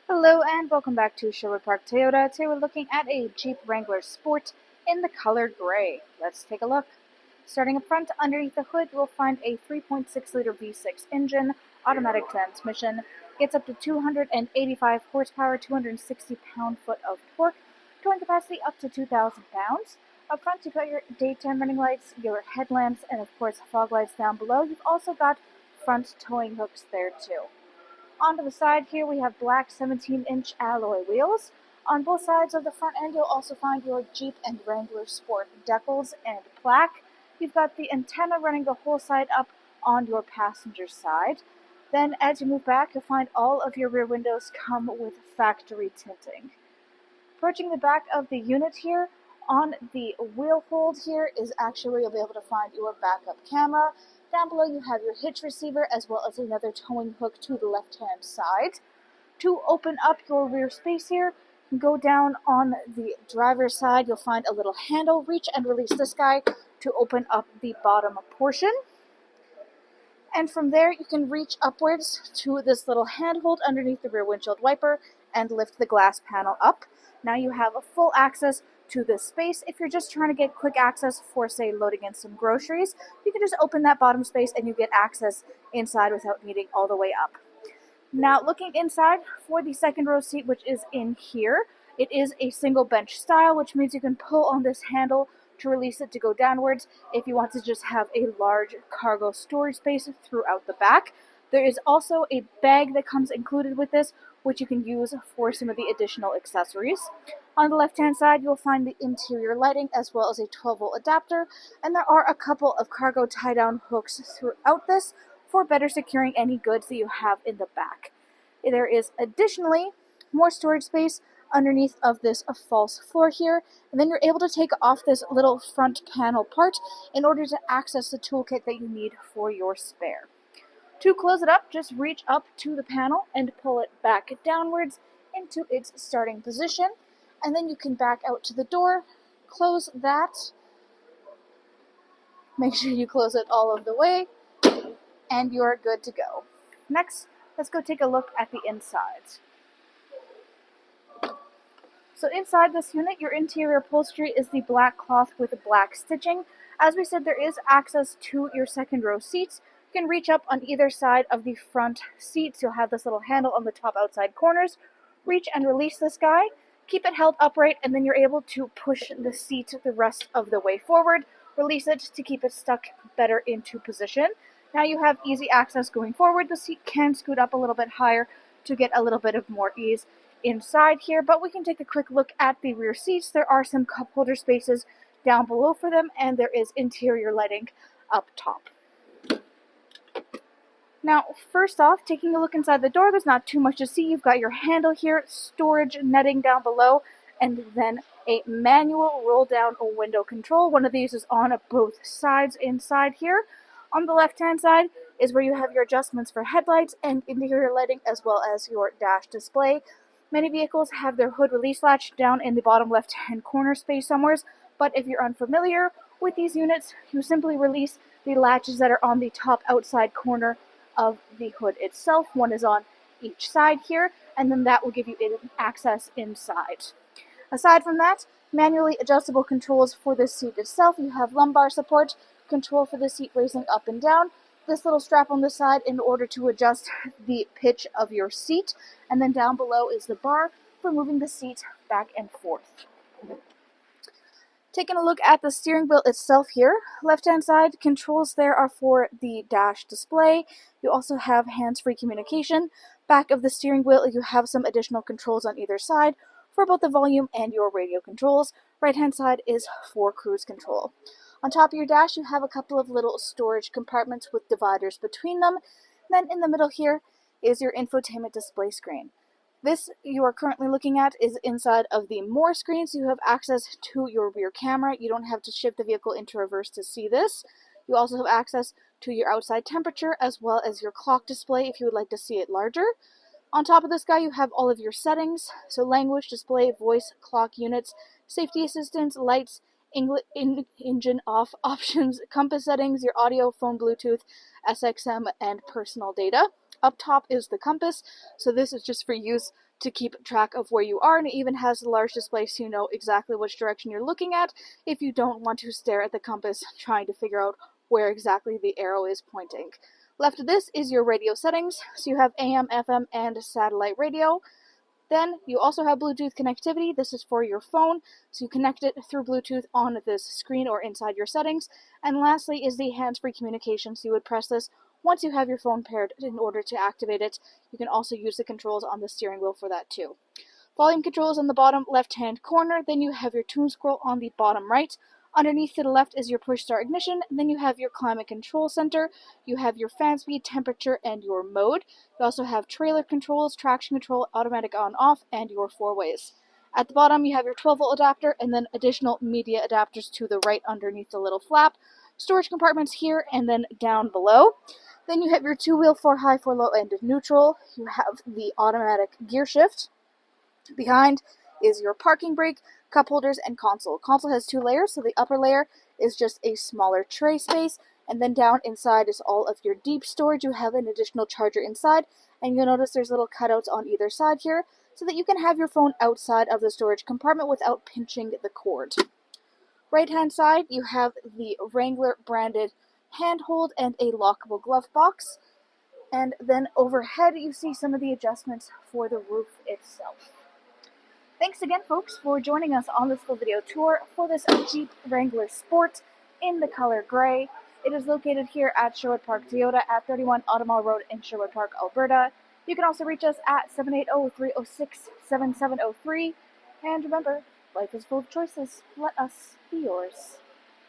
Hello and welcome back to Sherwood Park Toyota. Today we're looking at a Jeep Wrangler Sport in the color gray. Let's take a look. Starting up front, underneath the hood, you will find a 3.6-liter V6 engine, automatic transmission, gets up to 285 horsepower, 260 pound-foot of torque, towing capacity up to 2,000 pounds. Up front, you've got your daytime running lights, your headlamps, and of course fog lights down below. You've also got front towing hooks there too. Onto the side here, we have black 17-inch alloy wheels. On both sides of the front end, you'll also find your Jeep and Wrangler Sport decals and plaque. You've got the antenna running the whole side up on your passenger side. Then, as you move back, you'll find all of your rear windows come with factory tinting. Approaching the back of the unit here, on the wheel hold here is actually where you'll be able to find your backup camera. Down below you have your hitch receiver as well as another towing hook to the left-hand side. To open up your rear space here, go down on the driver's side. You'll find a little handle. Reach and release this guy to open up the bottom portion. And from there, you can reach upwards to this little handhold underneath the rear windshield wiper and lift the glass panel up. Now you have a full access to this space. If you're just trying to get quick access for, say, loading in some groceries, you can just open that bottom space and you get access inside without needing all the way up. Now, looking inside for the second row seat, which is in here, it is a single bench style, which means you can pull on this handle to release it to go downwards if you want to just have a large cargo storage space throughout the back. There is also a bag that comes included with this, which you can use for some of the additional accessories. On the left-hand side, you'll find the interior lighting as well as a 12-volt adapter, and there are a couple of cargo tie-down hooks throughout this for better securing any goods that you have in the back. There is additionally more storage space underneath of this false floor here, and then you're able to take off this little front panel part in order to access the toolkit that you need for your spare. To close it up, just reach up to the panel and pull it back downwards into its starting position, and then you can back out to the door, close that, make sure you close it all of the way, and you're good to go. Next, let's go take a look at the inside. So inside this unit, your interior upholstery is the black cloth with the black stitching. As we said, there is access to your second row seats. You can reach up on either side of the front seats. You'll have this little handle on the top outside corners. Reach and release this guy. Keep it held upright, and then you're able to push the seat the rest of the way forward. Release it to keep it stuck better into position. Now you have easy access going forward. The seat can scoot up a little bit higher to get a little bit of more ease inside here, but we can take a quick look at the rear seats. There are some cup holder spaces down below for them, and there is interior lighting up top. Now, first off, taking a look inside the door, there's not too much to see. You've got your handle here, storage netting down below, and then a manual roll-down window control. One of these is on both sides inside here. On the left-hand side is where you have your adjustments for headlights and interior lighting, as well as your dash display. Many vehicles have their hood release latch down in the bottom left-hand corner space somewhere, but if you're unfamiliar with these units, you simply release the latches that are on the top outside corner of the hood itself. One is on each side here, and then that will give you access inside. Aside from that, manually adjustable controls for the seat itself. You have lumbar support, control for the seat raising up and down, this little strap on the side in order to adjust the pitch of your seat, and then down below is the bar for moving the seat back and forth. Taking a look at the steering wheel itself here, left-hand side controls there are for the dash display. You also have hands-free communication. Back of the steering wheel, you have some additional controls on either side for both the volume and your radio controls. Right-hand side is for cruise control. On top of your dash, you have a couple of little storage compartments with dividers between them. Then in the middle here is your infotainment display screen. This you are currently looking at is inside of the more screens. You have access to your rear camera. You don't have to shift the vehicle into reverse to see this. You also have access to your outside temperature as well as your clock display if you would like to see it larger. On top of this guy, you have all of your settings. So language, display, voice, clock units, safety assistance, lights, engine off options, compass settings, your audio, phone, Bluetooth, SXM, and personal data. Up top is the compass, so this is just for use to keep track of where you are, and it even has a large display so you know exactly which direction you're looking at if you don't want to stare at the compass trying to figure out where exactly the arrow is pointing. Left of this is your radio settings, so you have AM, FM, and satellite radio. Then you also have Bluetooth connectivity. This is for your phone, so you connect it through Bluetooth on this screen or inside your settings. And lastly is the hands-free communication, so you would press this once you have your phone paired in order to activate it. You can also use the controls on the steering wheel for that too. Volume controls in the bottom left-hand corner, then you have your tune scroll on the bottom right. Underneath to the left is your push start ignition, and then you have your climate control center, you have your fan speed, temperature, and your mode. You also have trailer controls, traction control, automatic on-off, and your four-ways. At the bottom you have your 12-volt adapter, and then additional media adapters to the right underneath the little flap. Storage compartments here and then down below. Then you have your two-wheel for high, for low, and neutral. You have the automatic gear shift. Behind is your parking brake, cup holders, and console. Console has two layers, so the upper layer is just a smaller tray space, and then down inside is all of your deep storage. You have an additional charger inside, and you'll notice there's little cutouts on either side here, so that you can have your phone outside of the storage compartment without pinching the cord. Right hand side, you have the Wrangler branded handhold and a lockable glove box, and then overhead you see some of the adjustments for the roof itself. Thanks again, folks, for joining us on this full video tour for this Jeep Wrangler Sport in the color gray. It is located here at Sherwood Park Toyota at 31 Automall Road in Sherwood Park, Alberta. You can also reach us at 780-306-7703. And remember, life is full of choices. Let us be yours.